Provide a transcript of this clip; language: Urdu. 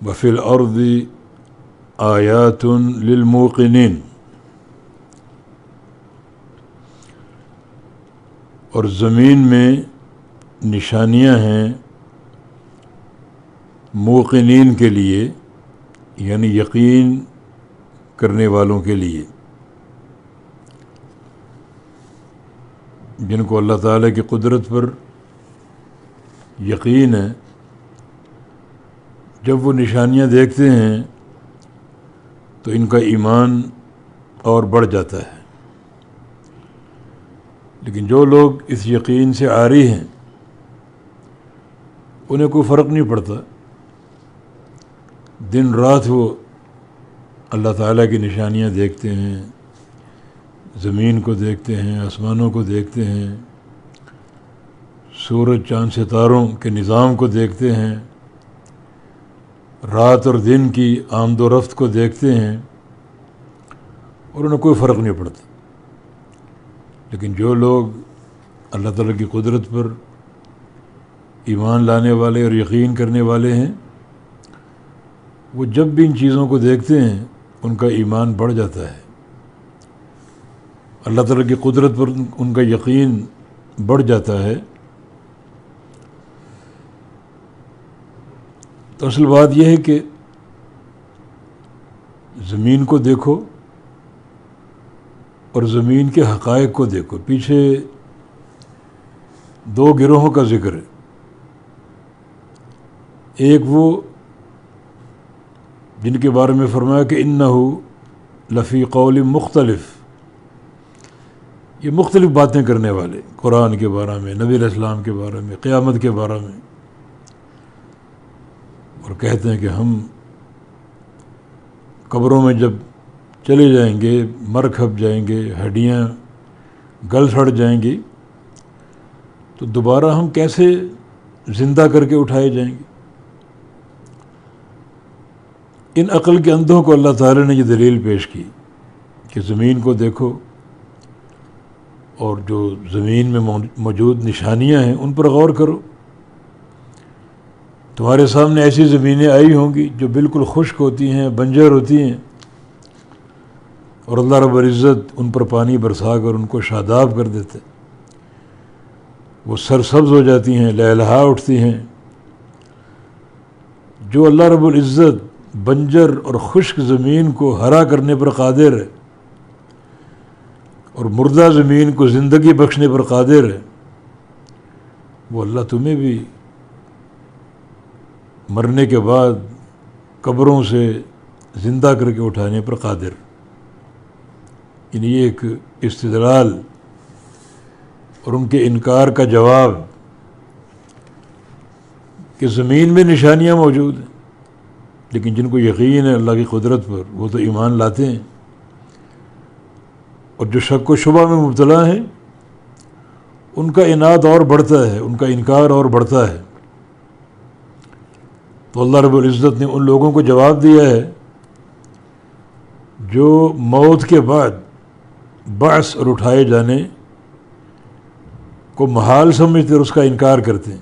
وفی الارض آیات للموقنین، اور زمین میں نشانیاں ہیں موقنین کے لیے، یعنی یقین کرنے والوں کے لیے، جن کو اللہ تعالیٰ کی قدرت پر یقین ہے۔ جب وہ نشانیاں دیکھتے ہیں تو ان کا ایمان اور بڑھ جاتا ہے۔ لیکن جو لوگ اس یقین سے عاری ہیں انہیں کوئی فرق نہیں پڑتا، دن رات وہ اللہ تعالیٰ کی نشانیاں دیکھتے ہیں، زمین کو دیکھتے ہیں، آسمانوں کو دیکھتے ہیں، سورج چاند ستاروں کے نظام کو دیکھتے ہیں، رات اور دن کی آمد و رفت کو دیکھتے ہیں، اور انہیں کوئی فرق نہیں پڑتا۔ لیکن جو لوگ اللہ تعالیٰ کی قدرت پر ایمان لانے والے اور یقین کرنے والے ہیں، وہ جب بھی ان چیزوں کو دیکھتے ہیں ان کا ایمان بڑھ جاتا ہے، اللہ تعالیٰ کی قدرت پر ان کا یقین بڑھ جاتا ہے۔ تو اصل بات یہ ہے کہ زمین کو دیکھو اور زمین کے حقائق کو دیکھو۔ پیچھے دو گروہوں کا ذکر ہے، ایک وہ جن کے بارے میں فرمایا کہ انہ لفی قول مختلف، یہ مختلف باتیں کرنے والے، قرآن کے بارے میں، نبی علیہ السلام کے بارے میں، قیامت کے بارے میں، اور کہتے ہیں کہ ہم قبروں میں جب چلے جائیں گے، مر کھپ جائیں گے، ہڈیاں گل سڑ جائیں گی، تو دوبارہ ہم کیسے زندہ کر کے اٹھائے جائیں گے۔ ان عقل کے اندھوں کو اللہ تعالیٰ نے یہ دلیل پیش کی کہ زمین کو دیکھو اور جو زمین میں موجود نشانیاں ہیں ان پر غور کرو۔ تمہارے سامنے ایسی زمینیں آئی ہوں گی جو بالکل خشک ہوتی ہیں، بنجر ہوتی ہیں، اور اللہ رب العزت ان پر پانی برسا کر ان کو شاداب کر دیتے، وہ سرسبز ہو جاتی ہیں، لہلہا اٹھتی ہیں۔ جو اللہ رب العزت بنجر اور خشک زمین کو ہرا کرنے پر قادر ہے اور مردہ زمین کو زندگی بخشنے پر قادر ہے، وہ اللہ تمہیں بھی مرنے کے بعد قبروں سے زندہ کر کے اٹھانے پر قادر۔ یعنی یہ ایک استدلال اور ان کے انکار کا جواب کہ زمین میں نشانیاں موجود ہیں، لیکن جن کو یقین ہے اللہ کی قدرت پر وہ تو ایمان لاتے ہیں، اور جو شک و شبہ میں مبتلا ہیں ان کا عناد اور بڑھتا ہے، ان کا انکار اور بڑھتا ہے۔ تو اللہ رب العزت نے ان لوگوں کو جواب دیا ہے جو موت کے بعد بعث اور اٹھائے جانے کو محال سمجھتے اور اس کا انکار کرتے ہیں۔